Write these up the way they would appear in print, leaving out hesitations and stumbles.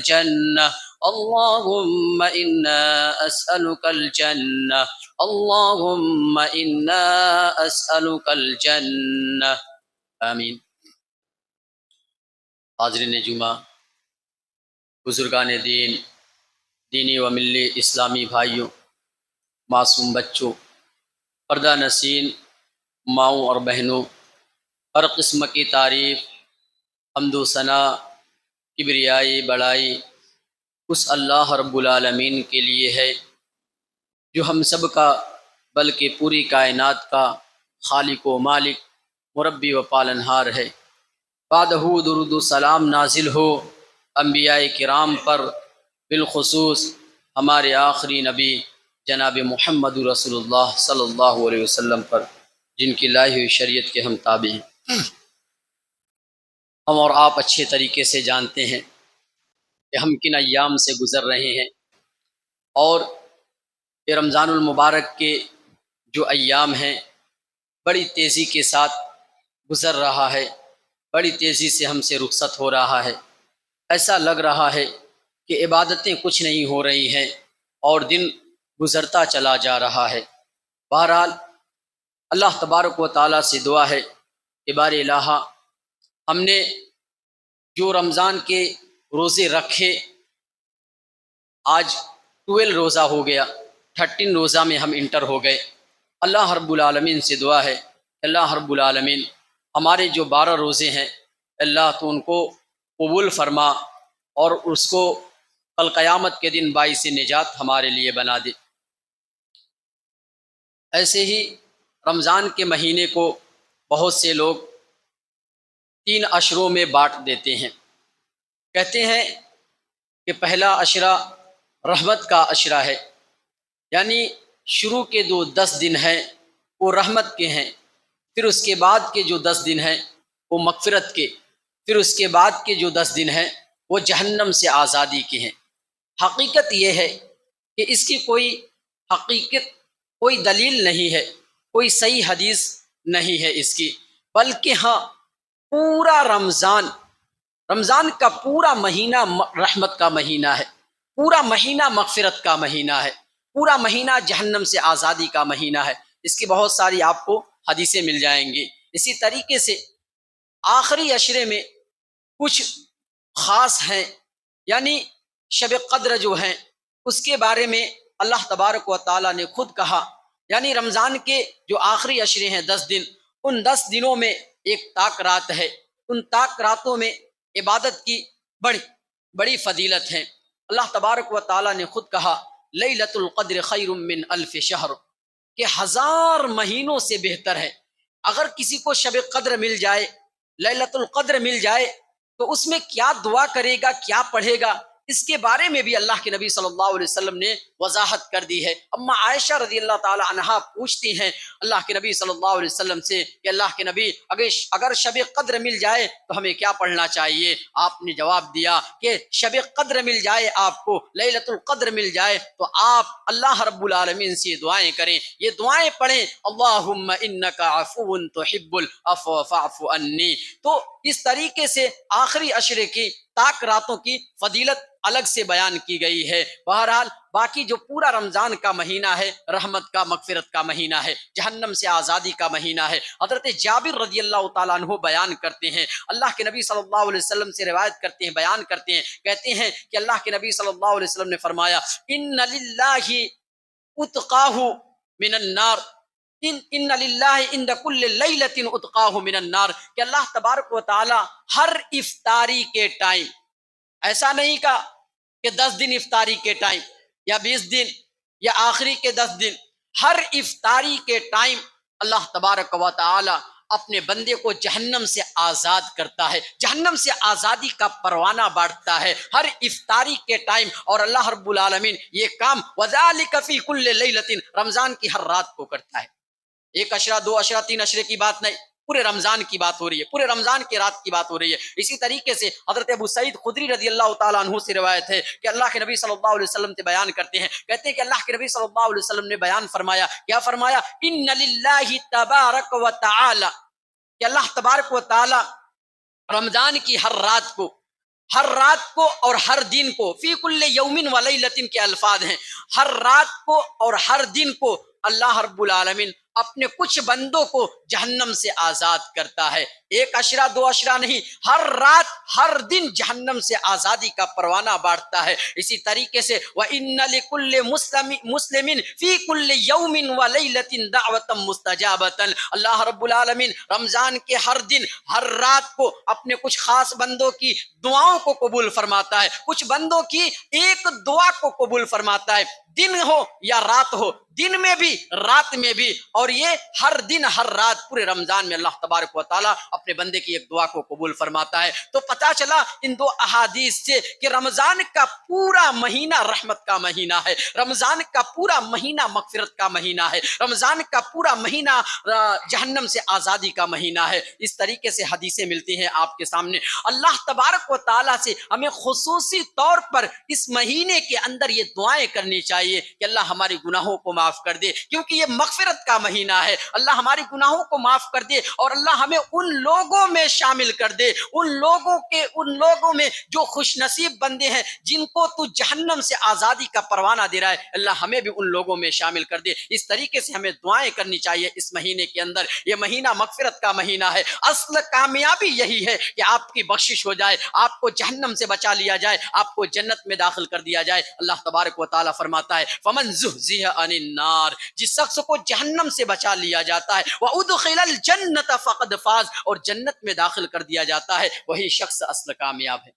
الجنة اللهم إنا أسألك الجنة اللهم إنا أسألك الجنة آمین۔ حاضرین جمعہ، بزرگان دین، دینی و ملی اسلامی بھائیوں، معصوم بچوں، پردہ نشین ماؤں اور بہنوں، ہر قسم کی تعریف، حمد و ثنا، کبریائی، بڑائی اس اللہ رب العالمین کے لیے ہے جو ہم سب کا بلکہ پوری کائنات کا خالق و مالک، مربی و پالنہار ہے۔ بعدہ درود و سلام نازل ہو انبیاء کرام پر، بالخصوص ہمارے آخری نبی جناب محمد رسول اللہ صلی اللہ علیہ وسلم پر، جن کی لائی ہوئی شریعت کے ہم تابع ہیں۔ ہم اور آپ اچھے طریقے سے جانتے ہیں کہ ہم کن ایام سے گزر رہے ہیں، اور یہ رمضان المبارک کے جو ایام ہیں بڑی تیزی کے ساتھ گزر رہا ہے، بڑی تیزی سے ہم سے رخصت ہو رہا ہے۔ ایسا لگ رہا ہے کہ عبادتیں کچھ نہیں ہو رہی ہیں اور دن گزرتا چلا جا رہا ہے۔ بہرحال اللہ تبارک و تعالیٰ سے دعا ہے کہ بار الہ، ہم نے جو رمضان کے روزے رکھے، آج 12 روزہ ہو گیا، 13 روزہ میں ہم انٹر ہو گئے۔ اللہ رب العالمین سے دعا ہے کہ اللہ رب العالمین ہمارے جو 12 روزے ہیں اللہ تو ان کو قبول فرما اور اس کو کل قیامت کے دن باعث نجات ہمارے لیے بنا دے۔ ایسے ہی رمضان کے مہینے کو بہت سے لوگ 3 عشروں میں بانٹ دیتے ہیں۔ کہتے ہیں کہ پہلا عشرہ رحمت کا عشرہ ہے، یعنی شروع کے جو 10 دن ہیں وہ رحمت کے ہیں، پھر اس کے بعد کے جو 10 دن ہیں وہ مغفرت کے، پھر اس کے بعد کے جو 10 دن ہیں وہ جہنم سے آزادی کے ہیں۔ حقیقت یہ ہے کہ اس کی کوئی حقیقت، کوئی دلیل نہیں ہے، کوئی صحیح حدیث نہیں ہے اس کی، بلکہ ہاں پورا رمضان کا پورا مہینہ رحمت کا مہینہ ہے، پورا مہینہ مغفرت کا مہینہ ہے، پورا مہینہ جہنم سے آزادی کا مہینہ ہے۔ اس کی بہت ساری آپ کو حدیثیں مل جائیں گی۔ اسی طریقے سے آخری عشرے میں کچھ خاص ہیں، یعنی شب قدر جو ہیں اس کے بارے میں اللہ تبارک و تعالیٰ نے خود کہا، یعنی رمضان کے جو آخری عشرے ہیں 10 دن، ان 10 دنوں میں ایک تاک رات ہے، ان تاک راتوں میں عبادت کی بڑی بڑی فضیلت ہے۔ اللہ تبارک و تعالیٰ نے خود کہا لیلۃ القدر خیر من الف شہر، کہ 1000 مہینوں سے بہتر ہے۔ اگر کسی کو شب قدر مل جائے، لیلۃ القدر مل جائے، تو اس میں کیا دعا کرے گا، کیا پڑھے گا، اس کے بارے میں بھی اللہ کے نبی صلی اللہ علیہ وسلم نے وضاحت کر دی ہے۔ اما عائشہ رضی اللہ تعالی عنہا پوچھتی ہیں اللہ کے نبی صلی اللہ علیہ وسلم سے کہ اللہ کے نبی اگر شب قدر مل جائے تو ہمیں کیا پڑھنا چاہیے؟ آپ نے جواب دیا کہ شب قدر مل جائے، آپ کو لیلۃ القدر مل جائے تو آپ اللہ رب العالمین سے دعائیں کریں، یہ دعائیں پڑھیں، اللہم انک عفو تحب العفو فاعف عنی۔ تو اس طریقے سے آخری عشرے کی تاک راتوں کی فضیلت الگ سے بیان کی گئی ہے۔ بہرحال باقی جو پورا رمضان کا مہینہ ہے رحمت کا، مغفرت کا مہینہ ہے، جہنم سے آزادی کا مہینہ ہے۔ حضرت جابر رضی اللہ تعالیٰ عنہ بیان کرتے ہیں، اللہ کے نبی صلی اللہ علیہ وسلم سے روایت کرتے ہیں، بیان کرتے ہیں، کہتے ہیں کہ اللہ کے نبی صلی اللہ علیہ وسلم نے فرمایا ان للہ اتقاہ من النار، ان للہ عند کل لیلۃ اتقاہ من النار، کہ اللہ تبارک و تعالی ہر افطاری کے ٹائم، ایسا نہیں کہا کہ 10 دن افطاری کے ٹائم یا 20 دن یا آخری کے 10 دن، ہر افطاری کے ٹائم اللہ تبارک و تعالی اپنے بندے کو جہنم سے آزاد کرتا ہے، جہنم سے آزادی کا پروانہ بانٹتا ہے ہر افطاری کے ٹائم۔ اور اللہ رب العالمین یہ کام وذالک فی کل لیلۃ، رمضان کی ہر رات کو کرتا ہے۔ 1 عشرہ، 2 عشرہ، 3 عشرے کی بات نہیں، پورے رمضان کی بات ہو رہی ہے، پورے رمضان کی رات کی بات ہو رہی ہے۔ اسی طریقے سے حضرت ابو سعید خدری رضی اللہ تعالیٰ عنہ سے روایت ہے کہ اللہ کے نبی صلی اللہ علیہ وسلم سے بیان کرتے ہیں، کہتے ہیں کہ اللہ کے نبی صلی اللہ علیہ وسلم نے بیان فرمایا، کیا فرمایا؟ ان للہ تبارک و تعالی، کہ اللہ تبارک و تعالی رمضان کی ہر رات کو ہر رات کو اور ہر دن کو، فی کل یومن و لیلۃ کے الفاظ ہیں، ہر رات کو اور ہر دن کو اللہ رب العالمین اپنے کچھ بندوں کو جہنم سے آزاد کرتا ہے۔ ایک عشرہ دو عشرہ نہیں، ہر رات ہر دن جہنم سے آزادی کا پروانہ بانٹتا ہے۔ اسی طریقے سے وَإِنَّ لِكُلِّ مُسْلِمٍ فِي كُلِّ يَوْمٍ وَلَيْلَةٍ دَعْوَةً مُسْتَجَابَةً، اللہ رب العالمین رمضان کے ہر دن ہر رات کو اپنے کچھ خاص بندوں کی دعاؤں کو قبول فرماتا ہے، کچھ بندوں کی ایک دعا کو قبول فرماتا ہے، دن ہو یا رات ہو، دن میں بھی رات میں بھی، اور یہ ہر دن ہر رات پورے رمضان میں اللہ تبارک و تعالیٰ اپنے بندے کی ایک دعا کو قبول فرماتا ہے۔ تو پتہ چلا ان دو احادیث سے کہ رمضان کا پورا مہینہ رحمت کا مہینہ ہے، رمضان کا پورا مہینہ مغفرت کا مہینہ ہے، رمضان کا پورا مہینہ جہنم سے آزادی کا مہینہ ہے۔ اس طریقے سے حدیثیں ملتی ہیں آپ کے سامنے۔ اللہ تبارک و تعالیٰ سے ہمیں خصوصی طور پر اس مہینے کے اندر یہ دعائیں کرنی چاہیے کہ اللہ ہمارے گناہوں کو معاف کر دے، کیونکہ یہ مغفرت کا مہینہ ہے۔ اللہ ہمارے گناہوں کو معاف کر دے اور اللہ ہمیں ان لوگوں میں شامل کر دے، ان لوگوں میں جو خوش نصیب بندے ہیں جن کو تو جہنم سے آزادی کا پروانہ دے رہا ہے، اللہ ہمیں بھی ان لوگوں میں شامل کر دے۔ اس طریقے سے ہمیں دعائیں کرنی چاہیے اس مہینے کے اندر۔ یہ مہینہ مغفرت کا مہینہ ہے۔ اصل کامیابی یہی ہے کہ آپ کی بخشش ہو جائے، آپ کو جہنم سے بچا لیا جائے، آپ کو جنت میں داخل کر دیا جائے۔ اللہ تبارک و تعالیٰ فرماتا ہے فمن زحزح عن النار، جس شخص کو جہنم سے بچا لیا جاتا ہے، وادخل الجنت فقد فاز، اور جنت میں داخل کر دیا جاتا ہے، وہی شخص اصل کامیاب ہے۔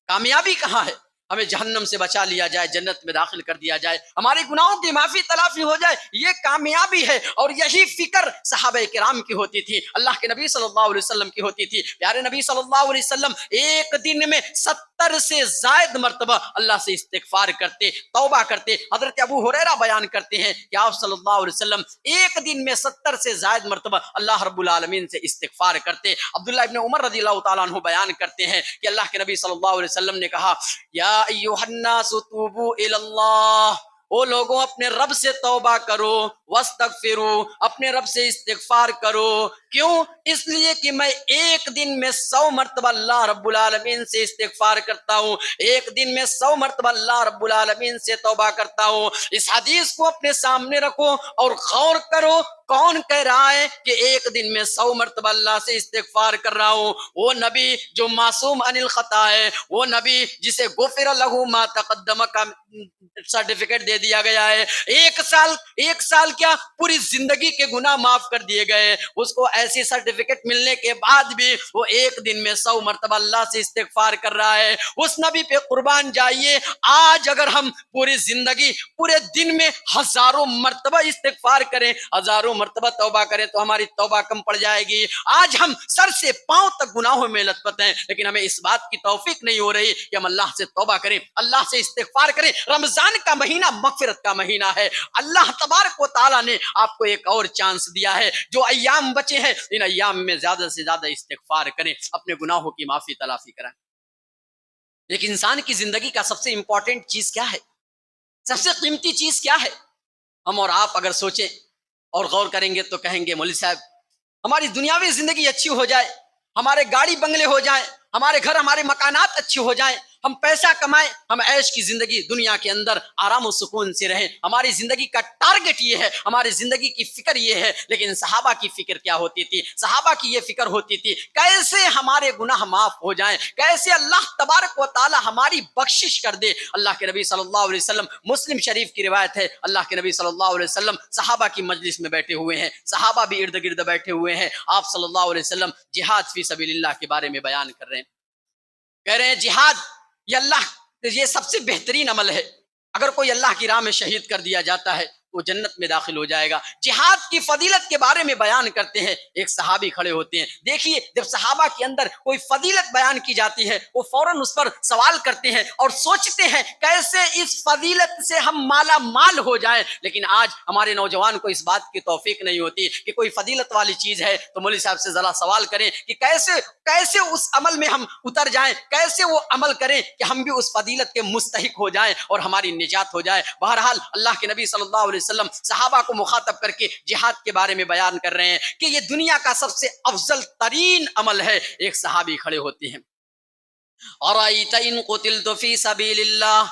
کامیابی کہاں ہے؟ ہمیں جہنم سے بچا لیا جائے، جنت میں داخل کر دیا جائے، ہمارے گناہوں کی معافی تلافی ہو جائے، یہ کامیابی ہے۔ اور یہی فکر صحابہ کرام کی ہوتی تھی، اللہ کے نبی صلی اللہ علیہ وسلم کی ہوتی تھی۔ پیارے نبی صلی اللہ علیہ وسلم ایک دن میں 70 سے زائد مرتبہ اللہ سے استغفار کرتے، توبہ کرتے۔ حضرت ابو ہریرہ بیان کرتے ہیں کہ آپ صلی اللہ علیہ وسلم ایک دن میں 70 سے زائد مرتبہ اللہ رب العالمین سے استغفار کرتے۔ عبداللہ ابن عمر رضی اللہ تعالیٰ عنہ بیان کرتے ہیں کہ اللہ کے نبی صلی اللہ علیہ وسلم نے کہا یا ایھا الناس توبوا الی اللہ، او لوگوں اپنے رب سے توبہ کرو، واستغفروا، اپنے رب سے استغفار کرو۔ کیوں؟ اس لیے کہ میں ایک دن میں 100 مرتبہ اللہ رب العالمین سے استغفار کرتا ہوں، ایک دن میں 100 مرتبہ اللہ رب العالمین سے توبہ کرتا ہوں۔ اس حدیث کو اپنے سامنے رکھو اور غور کرو، کون کہہ رہا ہے کہ ایک دن میں 100 مرتبہ اللہ سے استغفار کر رہا ہوں؟ وہ نبی جو معصوم عن الخطا ہے، وہ نبی جسے غفر لہ ما تقدم کا سرٹیفکیٹ دے دیا گیا ہے، ایک سال کیا پوری زندگی کے گناہ معاف کر دیے گئے، اس کو ایسی سرٹیفکیٹ ملنے کے بعد بھی وہ ایک دن میں 100 مرتبہ اللہ سے استغفار کر رہا ہے۔ اس نبی پہ قربان جائیے، آج اگر ہم پوری زندگی پورے دن میں ہزاروں مرتبہ استغفار کریں، ہزاروں مرتبہ توبہ کریں تو ہماری توبہ کم پڑ جائے گی۔ آج ہم سر سے پاؤں تک گناہوں میں لت پت ہیں، لیکن ہمیں اس بات کی توفیق نہیں ہو رہی کہ ہم اللہ سے توبہ کریں، اللہ سے استغفار کریں۔ رمضان کا مہینہ مغفرت کا مہینہ ہے۔ اللہ تبارک و تعالیٰ نے آپ کو ایک اور چانس دیا ہے، جو ایام بچے ہیں ان ایام میں زیادہ سے زیادہ استغفار کریں، اپنے گناہوں کی معافی تلافی کریں۔ ایک انسان کی زندگی کا سب سے امپورٹنٹ چیز کیا ہے؟ سب سے قیمتی چیز کیا ہے؟ ہم اور آپ اگر سوچیں اور غور کریں گے تو کہیں گے مولوی صاحب ہماری دنیاوی زندگی اچھی ہو جائے، ہمارے گاڑی بنگلے ہو جائیں، ہمارے گھر ہمارے مکانات اچھے ہو جائیں، ہم پیسہ کمائیں، ہم عیش کی زندگی دنیا کے اندر آرام و سکون سے رہیں، ہماری زندگی کا ٹارگٹ یہ ہے، ہماری زندگی کی فکر یہ ہے۔ لیکن صحابہ کی فکر کیا ہوتی تھی؟ صحابہ کی یہ فکر ہوتی تھی کیسے ہمارے گناہ معاف ہو جائیں، کیسے اللہ تبارک و تعالی ہماری بخشش کر دے۔ اللہ کے نبی صلی اللہ علیہ وسلم، مسلم شریف کی روایت ہے، اللہ کے نبی صلی اللہ علیہ وسلم صحابہ کی مجلس میں بیٹھے ہوئے ہیں، صحابہ بھی ارد گرد بیٹھے ہوئے ہیں، آپ صلی اللہ علیہ وسلم جہاد فی سبیل اللہ کے بارے میں بیان کر رہے ہیں، کہہ رہے ہیں جہاد یہ سب سے بہترین عمل ہے، اگر کوئی اللہ کی راہ میں شہید کر دیا جاتا ہے وہ جنت میں داخل ہو جائے گا۔ جہاد کی فضیلت کے بارے میں بیان کرتے ہیں، ایک صحابی کھڑے ہوتے ہیں، دیکھیے جب صحابہ کے اندر کوئی فضیلت بیان کی جاتی ہے وہ فوراً اس پر سوال کرتے ہیں اور سوچتے ہیں کیسے اس فضیلت سے ہم مالا مال ہو جائیں۔ لیکن آج ہمارے نوجوان کو اس بات کی توفیق نہیں ہوتی کہ کوئی فضیلت والی چیز ہے تو مولوی صاحب سے ذرا سوال کریں کہ کیسے اس عمل میں ہم اتر جائیں، کیسے وہ عمل کریں کہ ہم بھی اس فضیلت کے مستحق ہو جائیں اور ہماری نجات ہو جائے۔ بہرحال اللہ کے نبی صلی اللہ علیہ وسلم صحابہ کو مخاطب کر کے جہاد کے بارے میں بیان کر رہے ہیں کہ یہ دنیا کا سب سے افضل ترین عمل ہے۔ ایک صحابی کھڑے ہوتے ہیں، ارأیت ان قتلت فی سبیل اللہ،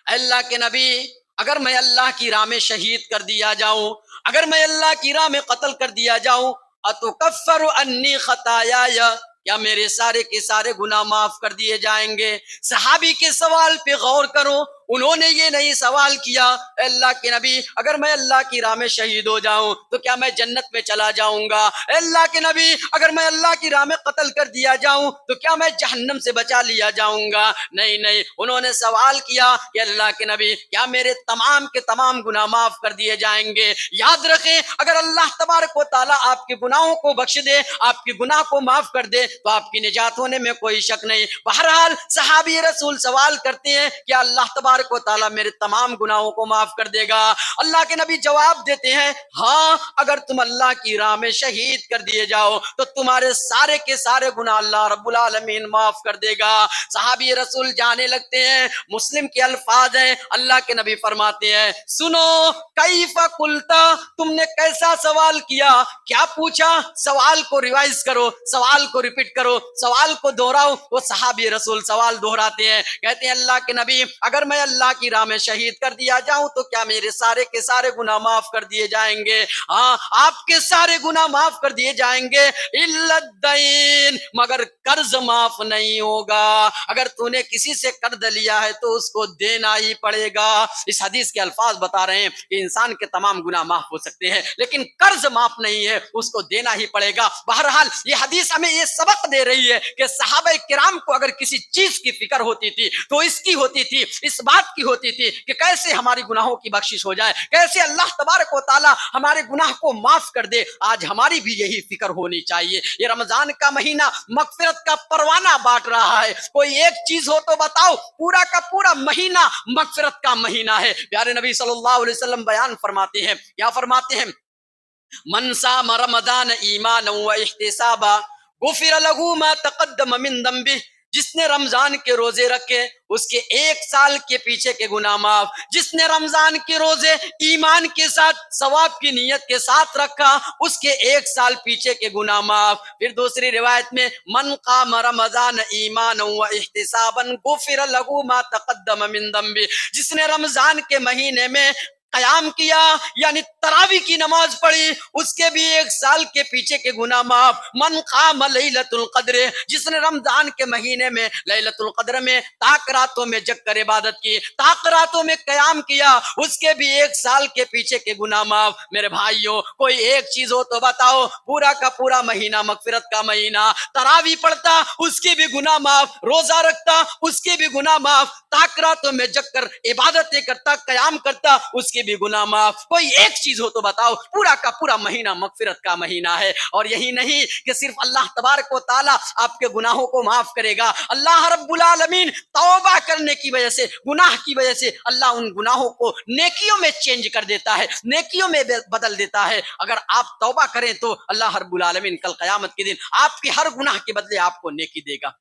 اللہ کے نبی اگر میں اللہ کی راہ میں شہید کر دیا جاؤں، اگر میں اللہ کی راہ میں قتل کر دیا جاؤں، اتکفر انی خطایایا، کیا میرے سارے کے سارے گناہ معاف کر دیے جائیں گے؟ صحابی کے سوال پہ غور کرو، انہوں نے یہ نہیں سوال کیا اے اللہ کے نبی اگر میں اللہ کی راہ میں شہید ہو جاؤں تو کیا میں جنت میں چلا جاؤں گا؟ اے اللہ کے نبی اگر میں اللہ کی راہ میں قتل کر دیا جاؤں تو کیا میں جہنم سے بچا لیا جاؤں گا؟ نہیں نہیں، انہوں نے سوال کیا کہ اللہ کے نبی کیا میرے تمام کے تمام گناہ معاف کر دیے جائیں گے؟ یاد رکھیں اگر اللہ تبارک و تعالیٰ آپ کے گناہوں کو بخش دے، آپ کے گناہ کو معاف کر دے تو آپ کی نجات ہونے میں کوئی شک نہیں۔ بہرحال صحابی رسول سوال کرتے ہیں کہ اللہ تبارک و تعالیٰ میرے تمام گناہوں کو معاف کر دے گا؟ اللہ کے نبی جواب دیتے ہیں ہاں، اگر تم اللہ کی راہ میں شہید کر دیے جاؤ تو تمہارے سارے کے سارے گناہ اللہ رب العالمین معاف کر دے گا۔ صحابی رسول جانے لگتے ہیں، مسلم کے الفاظ ہیں، اللہ کے نبی فرماتے ہیں سنو کیف قلتا، تم نے کیسا سوال کیا، کیا پوچھا؟ سوال کو ریوائز کرو، سوال کو ریپیٹ کرو، سوال کو دہراؤ۔ وہ صحابی رسول سوال دہراتے ہیں، کہتے ہیں اللہ کے نبی اگر میں اللہ کی راہ میں شہید کر دیا جاؤں تو کیا میرے سارے کے سارے گناہ معاف کر دیے جائیں گے؟ ہاں، آپ کے سارے گناہ معاف کر دیے جائیں گے، الا الدین، مگر قرض معاف نہیں ہوگا۔ اگر تو نے کسی سے قرض لیا ہے تو اس کو دینا ہی پڑے گا۔ اس حدیث کے الفاظ بتا رہے ہیں کہ انسان کے تمام گناہ معاف ہو سکتے ہیں لیکن قرض معاف نہیں ہے، اس کو دینا ہی پڑے گا۔ بہرحال یہ حدیث ہمیں یہ سبق دے رہی ہے کہ صحابہ کرام کو اگر کسی چیز کی فکر ہوتی تھی تو اس کی ہوتی تھی، اس بات کی ہوتی تھی کہ کیسے ہماری گناہوں کی بخشش ہو جائے، کیسے اللہ تبارک و تعالی ہمارے گناہ کو معاف کر دے۔ آج ہماری بھی یہی فکر ہونی چاہیے۔ یہ رمضان کا مہینہ مغفرت کا پروانہ بانٹ رہا ہے، کوئی ایک چیز ہو تو بتاؤ، پورا کا پورا مہینہ مغفرت کا مہینہ ہے۔ پیارے نبی صلی اللہ علیہ وسلم بیان فرماتے ہیں، کیا فرماتے ہیں؟ من صام رمضان ایمانا و احتسابا غفر له ما تقدم من ذنبه، جس نے رمضان کے روزے رکھے اس کے ایک سال کے پیچھے کے گناہ معاف، جس نے رمضان کے روزے ایمان کے ساتھ ثواب کی نیت کے ساتھ رکھا اس کے ایک سال پیچھے کے گناہ معاف۔ پھر دوسری روایت میں من قام رمضان ایمانا و احتسابا غفر له ما تقدم من ذنبه، جس نے رمضان کے مہینے میں قیام کیا یعنی تراویح کی نماز پڑھی اس کے بھی ایک سال کے پیچھے کے گناہ معاف۔ من قام لیلۃ القدر، جس نے رمضان کے مہینے میں لیلۃ القدر میں تاک راتوں میں جگ کر عبادت کی، تاک راتوں میں قیام کیا، اس کے بھی ایک سال کے پیچھے کے گناہ معاف۔ میرے بھائیوں کوئی ایک چیز ہو تو بتاؤ، پورا کا پورا مہینہ مغفرت کا مہینہ، تراویح پڑھتا اس کے بھی گناہ معاف، روزہ رکھتا اس کے بھی گناہ معاف، تاک راتوں میں جگ کر عبادتیں کرتا، قیام کرتا اس کے بھی گناہ معاف۔ کوئی ایک چیز ہو تو بتاؤ، پورا کا پورا مہینہ مغفرت کا مہینہ ہے۔ اور یہی نہیں کہ صرف اللہ تبارک و تعالی آپ کے گناہوں کو معاف کرے گا، اللہ رب العالمین توبہ کرنے کی وجہ سے، گناہ کی وجہ سے اللہ ان گناہوں کو نیکیوں میں چینج کر دیتا ہے، نیکیوں میں بدل دیتا ہے۔ اگر آپ توبہ کریں تو اللہ رب العالمین کل قیامت کے دن آپ کی ہر گناہ کے بدلے آپ کو نیکی دے گا۔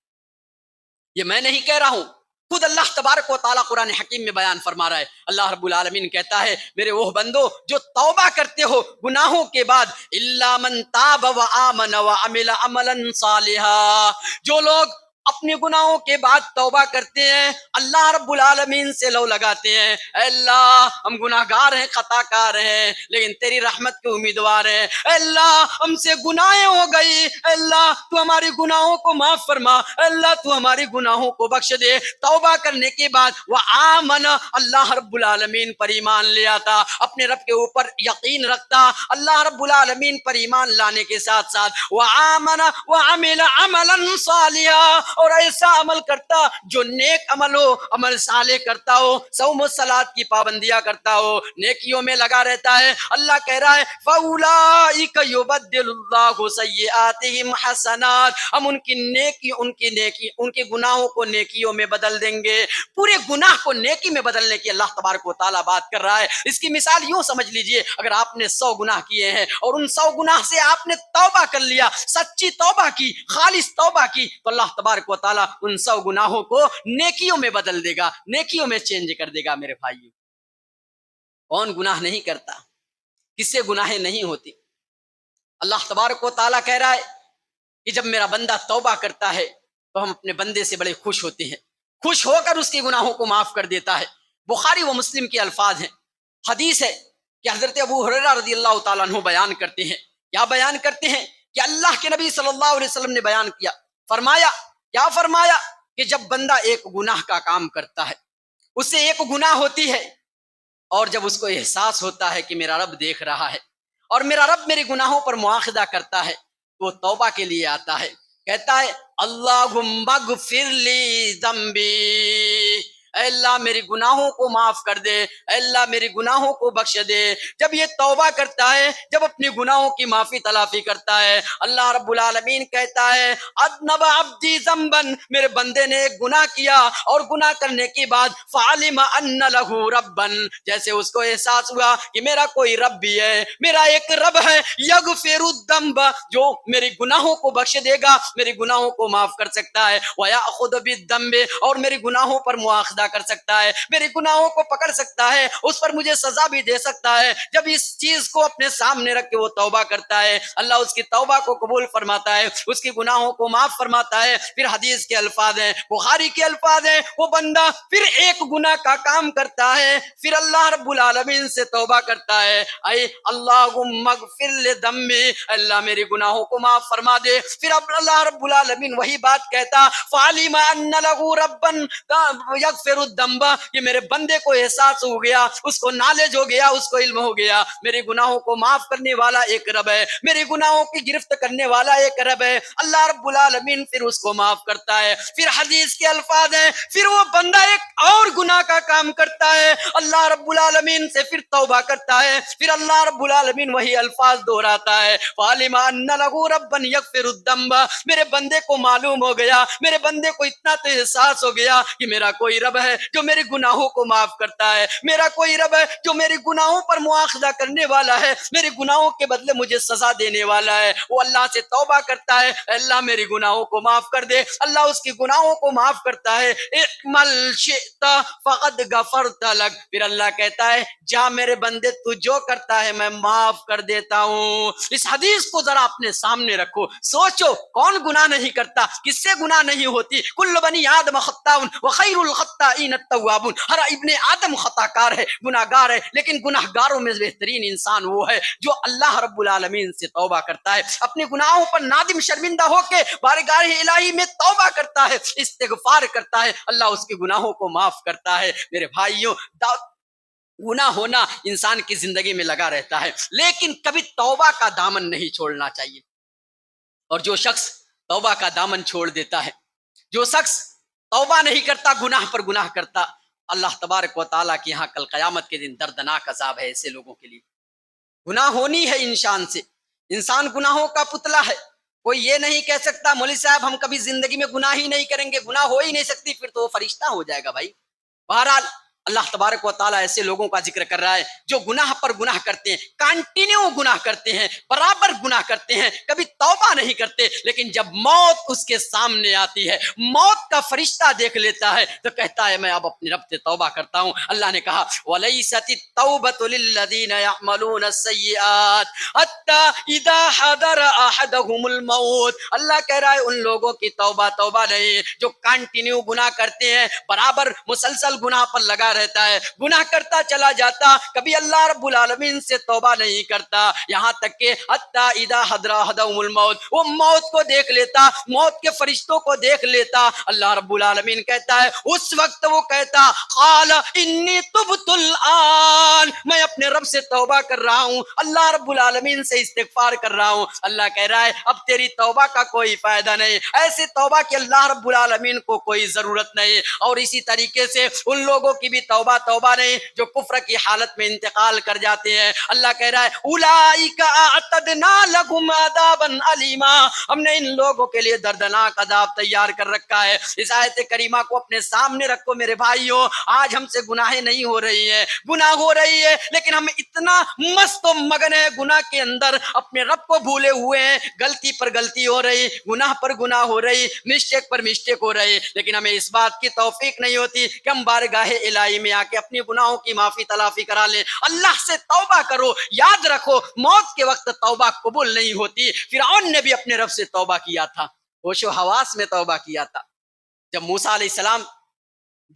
یہ میں نہیں کہہ رہا ہوں، خود اللہ تبارک و تعالیٰ قرآن حکیم میں بیان فرما رہا ہے۔ اللہ رب العالمین کہتا ہے میرے وہ بندو جو توبہ کرتے ہو گناہوں کے بعد، الا من تاب وآمن وعمل عملا صالحا، جو لوگ اپنے گناہوں کے بعد توبہ کرتے ہیں، اللہ رب العالمین سے لو لگاتے ہیں اے اللہ ہم گناہ گار ہیں، خطا کار ہیں لیکن تیری رحمت کے امیدوار ہیں، اے اللہ ہم سے گناہیں ہو گئی، اے اللہ تو ہماری گناہوں کو معاف فرما، اے اللہ تو ہماری گناہوں کو بخش دے۔ توبہ کرنے کے بعد وہ آمن، اللہ رب العالمین پر ایمان لے آتا، اپنے رب کے اوپر یقین رکھتا، اللہ رب العالمین پر ایمان لانے کے ساتھ ساتھ وہ آمن وعمل عملا صالحا، اور ایسا عمل کرتا جو نیک عمل ہو، عمل صالح کرتا ہو، صوم و صلات کی پابندیاں کرتا ہو، نیکیوں میں لگا رہتا ہے۔ اللہ کہہ رہا ہے فَأُولَٰئِكَ يُبَدِّلُ اللَّهُ سَيِّئَاتِهِمْ حَسَنَاتٍ، ہم ان کے گناہوں کو نیکیوں میں بدل دیں گے۔ پورے گناہ کو نیکی میں بدلنے کی اللہ تبارک و تعالیٰ بات کر رہا ہے۔ اس کی مثال یوں سمجھ لیجئے، اگر آپ نے 100 گناہ کیے ہیں اور ان 100 گناہ سے آپ نے توبہ کر لیا، سچی توبہ کی، خالص توبہ کی، تو اللہ تبارک و تعالیٰ ان 100 گناہوں کو نیکیوں میں بدل دے گا، نیکیوں میں چینج کر دے گا۔ میرے بھائیو کون گناہ نہیں کرتا، کس سے گناہیں نہیں ہوتی؟ اللہ تبارک و تعالیٰ کہہ رہا ہے کہ جب میرا بندہ توبہ کرتا ہے تو ہم اپنے بندے سے بڑے خوش ہوتے ہیں، خوش ہو کر اس کے گناہوں کو معاف کر دیتا ہے۔ بخاری و مسلم کے الفاظ ہیں، حدیث ہے کہ حضرت ابو ہریرہ رضی اللہ تعالیٰ عنہ بیان کرتے ہیں، کیا بیان کرتے ہیں کہ اللہ کے نبی صلی اللہ علیہ وسلم نے بیان کیا، فرمایا، کیا فرمایا کہ جب بندہ ایک گناہ کا کام کرتا ہے، اس سے ایک گناہ ہوتی ہے، اور جب اس کو احساس ہوتا ہے کہ میرا رب دیکھ رہا ہے اور میرا رب میرے گناہوں پر مواخذہ کرتا ہے، تو وہ توبہ کے لیے آتا ہے، کہتا ہے اللہم اغفر لی ذنبی، اے اللہ میرے گناہوں کو معاف کر دے، اے اللہ میرے گناہوں کو بخش دے۔ جب یہ توبہ کرتا ہے، جب اپنے گناہوں کی معافی تلافی کرتا ہے، اللہ رب العالمین کہتا ہے اذنب عبدی ذنبا، میرے بندے نے ایک گناہ کیا اور گناہ کرنے کے بعد فعلم ان لہ ربا، جیسے اس کو احساس ہوا کہ میرا کوئی رب بھی ہے، میرا ایک رب ہے، یغفر الذنب، جو میرے گناہوں کو بخش دے گا، میرے گناہوں کو معاف کر سکتا ہے، ویأخذ بالذنب، اور میرے گناہوں پر مواخذہ کر سکتا ہے، میرے گناہوں کو پکڑ سکتا ہے، اس پر مجھے سزا بھی دے سکتا ہے۔ جب اس چیز کو اپنے سامنے رکھ کے وہ توبہ کرتا ہے، اللہ اس کی توبہ کو قبول فرماتا ہے، اس کی گناہوں کو معاف فرماتا ہے۔ پھر حدیث کے الفاظ ہیں، بخاری کے الفاظ ہیں، وہ بندہ پھر ایک گناہ کا کام کرتا ہے، پھر اللہ رب العالمین سے توبہ کرتا ہے، اے اللہم اغفر لذنبی، اللہ میرے گناہوں کو معاف فرما دے۔ پھر اب اللہ رب العالمین وہی بات کہتا فعلم ان لہ ربا یغفر الذنب، کہ میرے بندے کو احساس ہو گیا، اس کو نالج ہو گیا، اس کو علم ہو گیا، میرے گناہوں کو معاف کرنے والا ایک رب ہے، میرے گناہوں کی گرفت کرنے والا ایک رب ہے، اللہ رب العالمین پھر اس کو معاف کرتا ہے۔ پھر حدیث کے الفاظ ہیں، پھر وہ بندہ ایک اور گناہ کا کام کرتا ہے، اللہ رب العالمین سے پھر توبہ کرتا ہے، پھر اللہ رب العالمین وہی الفاظ دہراتا ہے فعلم ان لہ ربا یغفر الذنب، میرے بندے کو معلوم ہو گیا، میرے بندے کو اتنا تو احساس ہو گیا کہ میرا کوئی رب ہے جو میرے گناہوں کو معاف کرتا ہے، میرا کوئی رب ہے جو میرے گناہوں پر مواخذہ کرنے والا ہے، میرے گناہوں کے بدلے مجھے سزا دینے والا ہے۔ وہ اللہ سے توبہ کرتا ہے، اے اللہ میرے گناہوں کو معاف کر دے، اللہ اس کی گناہوں کو معاف کرتا ہے، اعمل شئت فقد غفرت لک، پھر اللہ کہتا ہے جا میرے بندے تو جو کرتا ہے میں معاف کر دیتا ہوں۔ اس حدیث کو ذرا اپنے سامنے رکھو، سوچو کون گناہ نہیں کرتا، کس سے گناہ نہیں ہوتی، کل بنی آدم خطاء وخیر الخطائین التوابون، ہر ابن آدم خطا کار ہے، گناہ گار ہے، لیکن گناہ گاروں میں بہترین انسان وہ ہے جو اللہ رب العالمین سے توبہ کرتا ہے، اپنے گناہوں پر نادم شرمندہ ہو کے بارگاہ الہی میں توبہ کرتا ہے، استغفار کرتا ہے، اللہ اس کے گناہوں کو معاف کرتا ہے۔ میرے بھائیوں، گناہ ہونا انسان کی زندگی میں لگا رہتا ہے، لیکن کبھی توبہ کا دامن نہیں چھوڑنا چاہیے، اور جو شخص توبہ کا دامن چھوڑ دیتا ہے، جو شخص توبہ نہیں کرتا، گناہ پر گناہ کرتا، اللہ تبارک و تعالیٰ کے یہاں کل قیامت کے دن دردناک عذاب ہے ایسے لوگوں کے لیے۔ گناہ ہونی ہے انسان سے، انسان گناہوں کا پتلا ہے، کوئی یہ نہیں کہہ سکتا مولوی صاحب ہم کبھی زندگی میں گناہ ہی نہیں کریں گے، گناہ ہو ہی نہیں سکتی، پھر تو وہ فرشتہ ہو جائے گا بھائی۔ بہرحال اللہ تبارک و تعالیٰ ایسے لوگوں کا ذکر کر رہا ہے جو گناہ پر گناہ کرتے ہیں، کانٹینیو گناہ کرتے ہیں، برابر گناہ کرتے ہیں، کبھی توبہ نہیں کرتے، لیکن جب موت اس کے سامنے آتی ہے، موت کا فرشتہ دیکھ لیتا ہے تو کہتا ہے میں اب اپنے رب سے توبہ کرتا ہوں۔ اللہ نے کہا وَلَيْسَتِ التَّوْبَةُ لِلَّذِينَ يَعْمَلُونَ السَّيِّئَاتِ حَتَّى إِذَا حَضَرَ أَحَدَهُمُ الْمَوْتُ، اللہ کہہ رہا ہے ان لوگوں کی توبہ نہیں جو کانٹینیو گناہ کرتے ہیں، برابر مسلسل گناہ پر لگا رہتا ہے، گناہ کرتا چلا جاتا، کبھی اللہ رب العالمین سے توبہ نہیں کرتا، یہاں تک کہ حتیٰ اذا حضر احدہم الموت، وہ موت کو دیکھ لیتا، موت کے فرشتوں کو دیکھ لیتا، اللہ رب العالمین کہتا ہے اس وقت وہ کہتا قال انی تبت الآن، میں اپنے رب سے توبہ کر رہا ہوں، اللہ رب العالمین سے استغفار کر رہا ہوں۔ اللہ کہہ رہا ہے اب تیری توبہ کا کوئی فائدہ نہیں، ایسے توبہ کی اللہ رب العالمین کو کوئی ضرورت نہیں۔ اور اسی طریقے سے ان لوگوں کی بھی توبہ نہیں جو کفر کی حالت میں انتقال کر جاتے ہیں۔ اللہ کہہ رہا ہے اولئک اعتدنا لهم عذابا الیما، ہم نے ان لوگوں کے لیے دردناک عذاب تیار کر رکھا ہے۔ اس آیت کریمہ کو اپنے سامنے رکھو میرے بھائیوں، آج ہم سے گناہیں نہیں ہو رہی ہیں، گناہ ہو رہی ہے لیکن ہم اتنا مست و مگن ہیں گناہ کے اندر، اپنے رب کو بھولے ہوئے ہیں، غلطی پر غلطی ہو رہی، گناہ پر گناہ ہو رہی، مسٹیک پر مسٹیک ہو رہی، لیکن ہمیں اس بات کی توفیق نہیں ہوتی کہ ہم بارگاہ الہی میں آ کے اپنی گناہوں کی معافی تلافی کرا لیں۔ اللہ سے توبہ کرو، یاد رکھو موت کے وقت توبہ قبول نہیں ہوتی، فرعون نے بھی اپنے رب سے توبہ کیا تھا، ہوش و حواس میں توبہ کیا تھا. جب موسیٰ علیہ السلام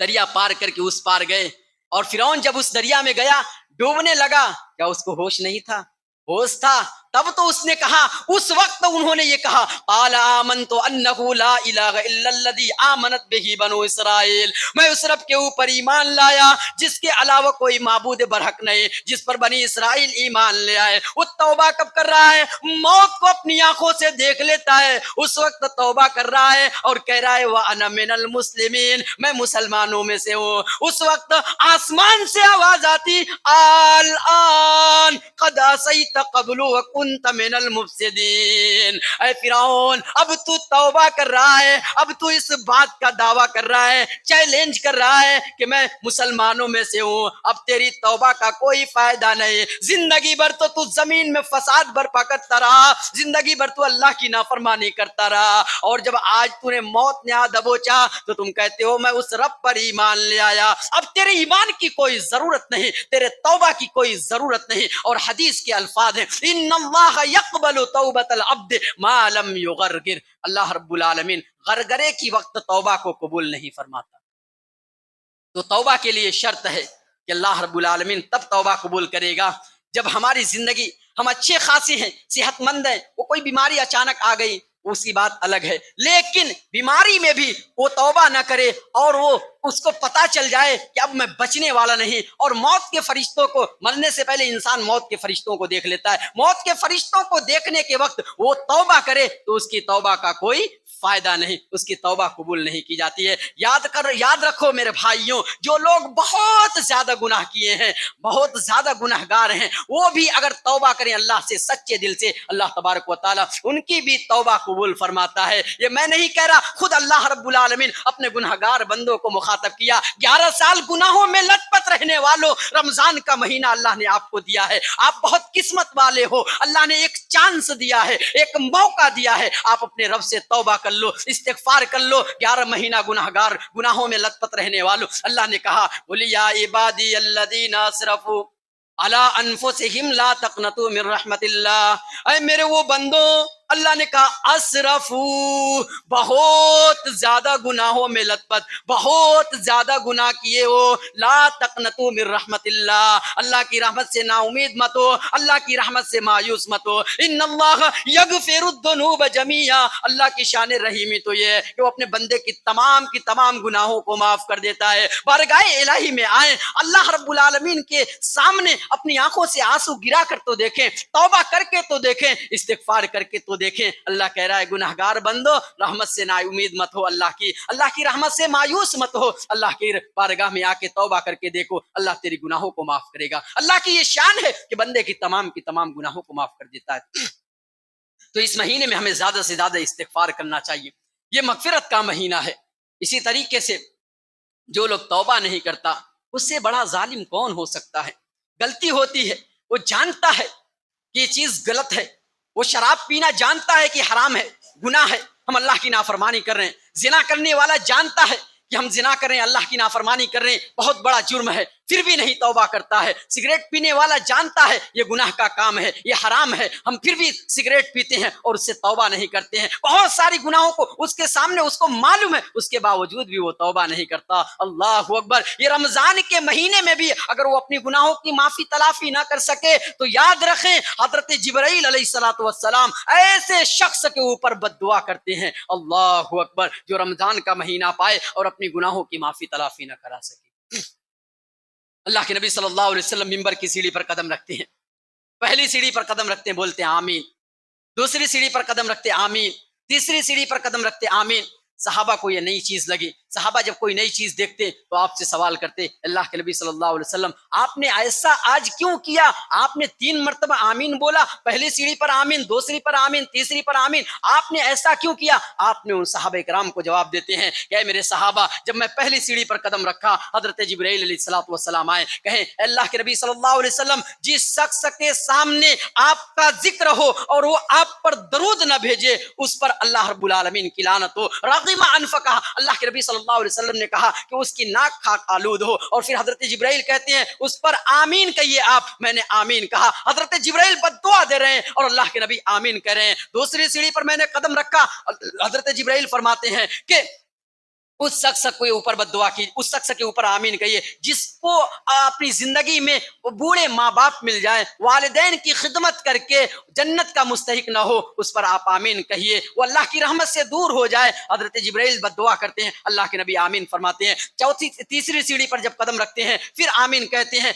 دریا پار کر کے اس پار گئے اور فرعون جب اس دریا میں گیا ڈوبنے لگا، کیا اس کو ہوش نہیں تھا؟ ہوش تھا. تب تو اس نے کہا، اس وقت انہوں نے یہ کہا، قال آمنت انہ لا الہ الا الذی آمنت بہ بنو اسرائیل، میں اس رب کے اوپر ایمان لایا جس کے علاوہ کوئی معبود برحق نہیں، جس پر بنی اسرائیل ایمان لے آئے. وہ توبہ کب کر رہا ہے؟ موت کو اپنی آنکھوں سے دیکھ لیتا ہے اس وقت توبہ کر رہا ہے اور کہہ رہا ہے وَأَنَا مِنَ الْمُسْلِمِينَ، میں مسلمانوں میں سے ہوں. اس وقت آسمان سے آواز آتی، الآن قد عصیت قبل وکنت من المفسدین. اے فرعون، اب تو توبہ کر رہا ہے، اب تو اس بات کا دعویٰ کر رہا ہے، چیلنج کر رہا ہے کہ میں مسلمانوں میں سے ہوں. اب تیری توبہ کا کوئی فائدہ نہیں. زندگی بھر تو زمین میں فساد برپا کرتا رہا، زندگی بھر تو اللہ کی نافرمانی کرتا رہا، اور جب آج تو نے موت نے دبوچا تو تم کہتے ہو میں اس رب پر ایمان لے آیا. اب تیرے ایمان کی کوئی ضرورت نہیں، تیرے توبہ کی کوئی ضرورت نہیں. اور حدیث کے الفاظ ہیں، ان اللہ یقبل توبۃ العبد ما لم یغرگر، اللہ رب العالمین غرغرے کی وقت توبہ کو قبول نہیں فرماتا. تو توبہ کے لیے شرط ہے کہ اللہ رب العالمین تب توبہ قبول کرے گا جب ہماری زندگی، ہم اچھے خاصے ہیں، صحت مند ہیں، وہ کوئی بیماری اچانک آ گئی اس کی بات الگ ہے، لیکن بیماری میں بھی وہ توبہ نہ کرے اور وہ اس کو پتا چل جائے کہ اب میں بچنے والا نہیں. اور موت کے فرشتوں کو، مرنے سے پہلے انسان موت کے فرشتوں کو دیکھ لیتا ہے، موت کے فرشتوں کو دیکھنے کے وقت وہ توبہ کرے تو اس کی توبہ کا کوئی فائدہ نہیں، اس کی توبہ قبول نہیں کی جاتی ہے. یاد رکھو میرے بھائیوں، جو لوگ بہت زیادہ گناہ کیے ہیں، بہت زیادہ گناہ گار ہیں، وہ بھی اگر توبہ کریں اللہ سے سچے دل سے، اللہ تبارک و تعالیٰ ان کی بھی توبہ قبول فرماتا ہے. یہ میں نہیں کہہ رہا، خود اللہ رب العالمین اپنے گناہ گار بندوں کو مخاطب کیا. 11 سال گناہوں میں لت پت رہنے والوں، رمضان کا مہینہ اللہ نے آپ کو دیا ہے، آپ بہت قسمت والے ہو، اللہ نے ایک چانس دیا ہے، ایک موقع دیا ہے. آپ اپنے رب سے توبہ کر لو، استغفار کر لو. 11 مہینہ گناہگار، گناہوں میں لت پت رہنے والوں، اللہ نے کہا قُلْ یَا عِبَادِیَ الَّذِینَ أَسْرَفُوا عَلَىٰ أَنفُسِهِمْ لَا تَقْنَطُوا مِن رَحْمَتِ اللَّهِ. اے میرے وہ بندوں، اللہ نے کہا اسرفو، بہت زیادہ گناہوں میں لت پت، بہت زیادہ گناہ کیے ہو. لا تقنطوا من رحمت اللہ، اللہ کی رحمت سے نا امید مت ہو، اللہ کی رحمت سے مایوس مت ہو. ان اللہ یغفر الذنوب جميعا، اللہ کی شان رحیمی تو یہ ہے کہ وہ اپنے بندے کی تمام گناہوں کو معاف کر دیتا ہے. بارگاہ الہی میں آئیں، اللہ رب العالمین کے سامنے اپنی آنکھوں سے آنسو گرا کر تو دیکھیں، توبہ کر کے تو دیکھیں، استغفار کر کے تو دیکھیں. اللہ کہہ رہا ہے گناہگار بندو، رحمت سے نا امید مت ہو، اللہ کی رحمت سے مایوس مت ہو. اللہ کی بارگاہ میں آ کے توبہ کر کے دیکھو، اللہ تیری گناہوں کو معاف کرے گا. اللہ کی یہ شان ہے کہ بندے کی تمام گناہوں کو معاف کر دیتا ہے. تو اس مہینے میں ہمیں زیادہ سے زیادہ استغفار کرنا چاہیے، یہ مغفرت کا مہینہ ہے. اسی طریقے سے جو لوگ توبہ نہیں کرتا، اس سے بڑا ظالم کون ہو سکتا ہے؟ غلطی ہوتی ہے، وہ جانتا ہے کہ یہ چیز غلط ہے، وہ شراب پینا جانتا ہے کہ حرام ہے، گناہ ہے، ہم اللہ کی نافرمانی کر رہے ہیں. زنا کرنے والا جانتا ہے کہ ہم زنا کر رہے ہیں، اللہ کی نافرمانی کر رہے ہیں، بہت بڑا جرم ہے، پھر بھی نہیں توبہ کرتا ہے. سگریٹ پینے والا جانتا ہے یہ گناہ کا کام ہے، یہ حرام ہے، ہم پھر بھی سگریٹ پیتے ہیں اور اس سے توبہ نہیں کرتے ہیں. بہت ساری گناہوں کو اس کے سامنے اس کو معلوم ہے، اس کے باوجود بھی وہ توبہ نہیں کرتا. اللہ اکبر. یہ رمضان کے مہینے میں بھی اگر وہ اپنی گناہوں کی معافی تلافی نہ کر سکے تو یاد رکھیں حضرت جبرائیل علیہ السلام ایسے شخص کے اوپر بد دعا کرتے ہیں، اللہ اکبر، جو رمضان کا مہینہ پائے اور اپنی گناہوں کی معافی تلافی نہ کرا سکے. اللہ کے نبی صلی اللہ علیہ وسلم ممبر کی سیڑھی پر قدم رکھتے ہیں، پہلی سیڑھی پر قدم رکھتے ہیں بولتے ہیں آمین، دوسری سیڑھی پر قدم رکھتے آمین، تیسری سیڑھی پر قدم رکھتے آمین. صحابہ کو یہ نئی چیز لگی. صحابہ جب کوئی نئی چیز دیکھتے تو آپ سے سوال کرتے، اللہ کے نبی صلی اللہ علیہ وسلم آپ نے ایسا آج کیوں کیا؟ آپ نے 3 مرتبہ آمین بولا، پہلی سیڑھی پر آمین، دوسری پر آمین، تیسری پر آمین، آپ نے ایسا کیوں کیا؟ آپ نے ان صحابہ کرام کو جواب دیتے ہیں کہ اے میرے صحابہ، جب میں پہلی سیڑھی پر قدم رکھا حضرت جبرائیل علیہ السلام آئے، کہیں اے اللہ کے نبی صلی اللہ علیہ وسلم جس شخص کے سامنے آپ کا ذکر ہو اور وہ آپ پر درود نہ بھیجے اس پر اللہ رب العالمین کی لعنت ہو. رغم انفقہ، اللہ کے نبی صلی اللہ علیہ وسلم نے کہا کہ اس کی ناک خاک آلود ہو، اور پھر حضرت جبرائیل کہتے ہیں اس پر آمین کہیے آپ، میں نے آمین کہا۔ حضرت جبرائیل بد دعا دے رہے ہیں اور اللہ کے نبی آمین کہہ رہے ہیں۔ دوسری سیڑھی پر میں نے قدم رکھا، حضرت جبرائیل فرماتے ہیں کہ اس شخص کے اوپر بد دعا کی، اس شخص کے اوپر آمین کہیے جس کو اپنی زندگی میں بوڑھے ماں باپ مل جائیں، والدین کی خدمت کر کے جنت کا مستحق نہ ہو، اس پر آپ آمین کہیے، وہ اللہ کی رحمت سے دور ہو جائے۔ حضرت جبرائیل بد دعا کرتے ہیں، اللہ کے نبی آمین فرماتے ہیں۔ تیسری سیڑھی پر جب قدم رکھتے ہیں پھر آمین کہتے ہیں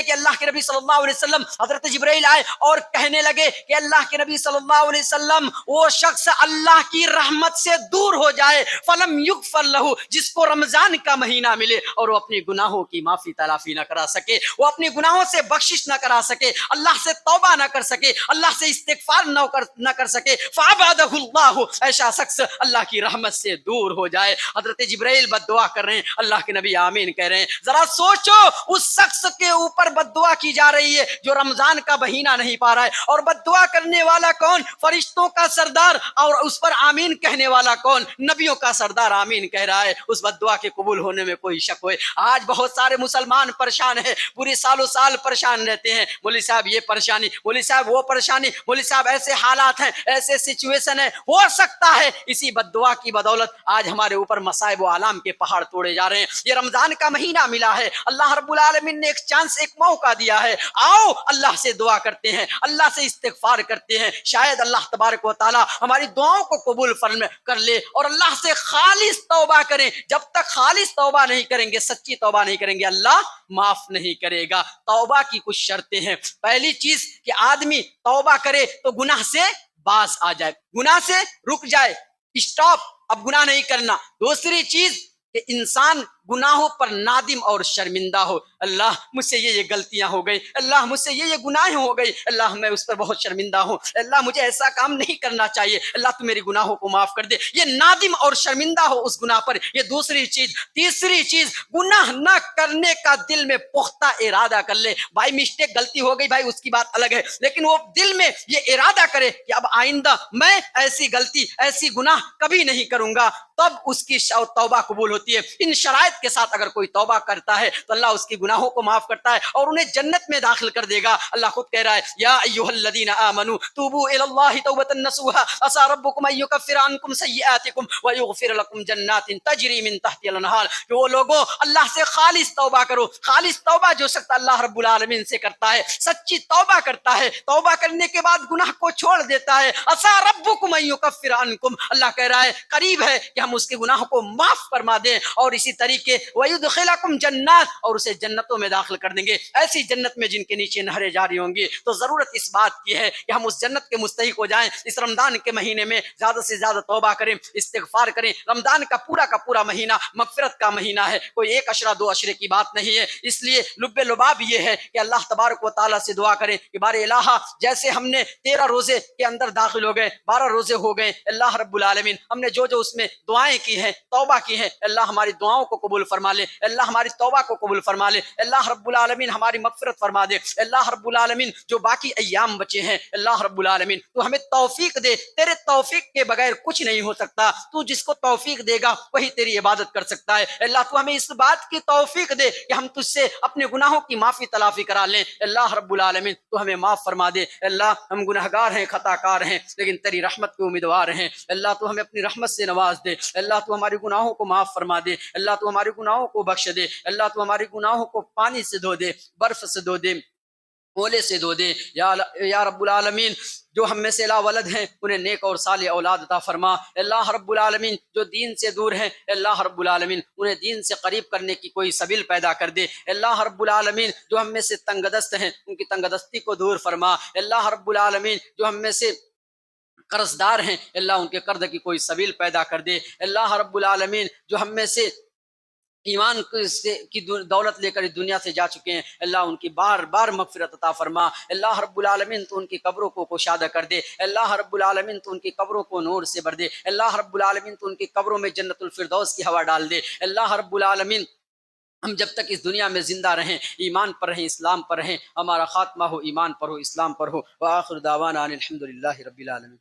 کہ اللہ کے نبی صلی اللہ علیہ وسلم، حضرت جبرائیل آئے اور کہنے لگے کہ اللہ کے نبی صلی اللہ علیہ وسلم وہ شخص اللہ کی رحمت سے دور ہو جائے، فلم یغفر لہ، جس کو رمضان کا مہینہ ملے اور وہ اپنی گناہوں کی معافی تلافی نہ کرا سکے، وہ اپنی گناہوں سے بخشش نہ کرا سکے، اللہ سے توبہ نہ کر سکے، اللہ سے استغفار نہ کر سکے، فعبدہ اللہ، ایسا شخص اللہ کی رحمت سے دور ہو جائے۔ حضرت جبرائیل بد دعا کر رہے ہیں، اللہ کے نبی آمین کہہ رہے ہیں۔ ذرا سوچو، اس شخص کے اوپر بد دعا کی جا رہی ہے جو رمضان کا مہینہ نہیں پا رہا ہے، اور بد دعا کرنے والا کون؟ فرشتوں کا سردار، اور اس پر آمین کہنے والا کون؟ نبیوں کا سردار آمین کہہ رہا ہے۔ اس بد دعا کے قبول ہونے میں کوئی شک ہوئے؟ آج بہت سارے مسلمان پریشان ہیں، پورے سالوں سال پریشان رہتے ہیں، مولوی صاحب یہ پریشانی، مولوی صاحب وہ پریشانی، مولوی صاحب ایسے حالات ہیں، ایسے سچویشن ہے۔ ہو سکتا ہے اسی بد دعا کی بدولت آج ہمارے اوپر مصائب و آلام کے پہاڑ توڑے جا رہے ہیں۔ یہ رمضان کا مہینہ ملا ہے، اللہ رب العالمین نے ایک چانس، ایک موقع دیا ہے، آؤ اللہ سے دعا کرتے ہیں، اللہ سے استغفار کرتے ہیں، شاید اللہ تبارک و تعالی ہماری دعاؤں کو قبول کر لے، اور اللہ سے خالص توبہ کریں۔ جب تک خالص توبہ نہیں کریں گے، سچی توبہ نہیں کریں گے، اللہ معاف نہیں کرے گا۔ توبہ کی کچھ شرطیں ہیں۔ پہلی چیز کہ آدمی توبہ کرے تو گناہ سے باز آ جائے، گناہ سے رک جائے، اسٹاپ، اب گناہ نہیں کرنا۔ دوسری چیز کہ انسان گناہوں پر نادم اور شرمندہ ہو، اللہ مجھ سے یہ غلطیاں ہو گئی، اللہ مجھ سے یہ گناہ ہو گئی، اللہ میں اس پر بہت شرمندہ ہوں، اللہ مجھے ایسا کام نہیں کرنا چاہیے، اللہ تو میری گناہوں کو معاف کر دے، یہ نادم اور شرمندہ ہو اس گناہ پر، یہ دوسری چیز۔ تیسری چیز، گناہ نہ کرنے کا دل میں پختہ ارادہ کر لے، بھائی مسٹیک غلطی ہو گئی بھائی اس کی بات الگ ہے، لیکن وہ دل میں یہ ارادہ کرے کہ اب آئندہ میں ایسی غلطی، ایسی گناہ کبھی نہیں کروں گا، تب اس کی توبہ قبول ہوتی ہے۔ ان شرائط کے ساتھ اگر کوئی توبہ کرتا ہے تو اللہ اس کی گناہوں کو معاف کرتا ہے اور انہیں جنت میں داخل کر دے گا۔ اللہ خود کہہ رہا ہے، یا ایھا الذین آمنوا توبوا الی اللہ توبۃ نصوحا عسى ربکم ان یکفر عنکم سیئاتکم ویغفر لکم جنات تجری من تحتها الانہار، کہ وہ لوگوں اللہ سے خالص توبہ کرو۔ خالص توبہ جو شخص اللہ رب العالمین سے کرتا ہے، سچی توبہ کرتا ہے، توبہ کرنے کے بعد گناہ کو چھوڑ دیتا ہے، عسى ربکم ان یکفر عنکم، اللہ کہہ رہا ہے قریب ہے کہ ہم اس کے گناہوں کو معاف فرما دیں، اور اسی طریقے وَيُدْخِلَكُمْ جنات، اور اسے جنتوں میں داخل کر دیں گے، ایسی جنت میں جن کے نیچے نہریں جاری ہوں گی۔ تو ضرورت اس بات کی ہے کہ ہم اس جنت کے مستحق ہو جائیں۔ اس رمضان کے مہینے میں زیادہ سے زیادہ توبہ کریں، استغفار کریں۔ رمضان کا پورا مہینہ مغفرت کا مہینہ ہے، کوئی ایک عشرہ دو عشرے کی بات نہیں ہے۔ اس لیے لب لباب یہ ہے کہ اللہ تبارک و تعالیٰ سے دعا کریں کہ بار الہ، جیسے ہم نے 13 روزے کے اندر داخل ہو گئے، 12 روزے ہو گئے، اللہ رب العالمین ہم نے جو اس میں دعائیں کی ہیں، توبہ کی ہیں، اللہ ہماری دعاؤں کو قبول فرما لے، اللہ ہماری توبہ کو قبول فرما لے، اللہ رب العالمین ہماری مغفرت فرما دے، اللہ رب العالمین جو باقی ایام بچے ہیں، اللہ رب العالمین تو ہمیں توفیق دے، تیرے توفیق کے بغیر کچھ نہیں ہو سکتا، تو جس کو توفیق دے گا وہی تیری عبادت کر سکتا ہے۔ اللہ تو ہمیں اس بات کی توفیق دے کہ ہم تجھ سے اپنے گناہوں کی معافی تلافی کرا لیں، اللہ رب العالمین تو ہمیں معاف فرما دے۔ اللہ ہم گنہگار ہیں، خطا کار ہیں، لیکن تیری رحمت کے امیدوار ہیں، اللہ تو ہمیں اپنی رحمت سے نواز دے، اللہ تو ہماری گناہوں کو معاف فرما دے، اللہ تو ہمارے گناہوں کو بخش دے، اللہ تو ہمارے گناہوں کو پانی سے دھو دے، برف سے دھو دے، اولے سے دھو دے، یا رب العالمین جو ہم میں سے لا ولد ہیں انہیں نیک اور صالح اولاد عطا فرما، اللہ رب العالمین جو دین سے دور ہیں، اللہ رب العالمین انہیں دین سے قریب کرنے کی کوئی سبیل پیدا کر دے، اللہ رب العالمین جو ہم میں سے تنگ دست ہیں ان کی تنگ دستی کو دور فرما، اللہ رب العالمین جو ہم میں سے قرض دار ہیں، اللہ ان کے قرض کی کوئی سبیل پیدا کر دے، اللہ رب العالمین جو ہم میں سے ایمان کی دولت لے کر اس دنیا سے جا چکے ہیں، اللہ ان کی بار بار مغفرت عطا فرما، اللہ رب العالمین تو ان کی قبروں کو کشادہ کر دے، اللہ رب العالمین تو ان کی قبروں کو نور سے بھر دے، اللہ رب العالمین تو ان کی قبروں میں جنت الفردوس کی ہوا ڈال دے، اللہ رب العالمین ہم جب تک اس دنیا میں زندہ رہیں، ایمان پر رہیں، اسلام پر رہیں، ہمارا خاتمہ ہو ایمان پر ہو، اسلام پر ہو، وآخر دعوانا ان الحمدللہ رب العالمین۔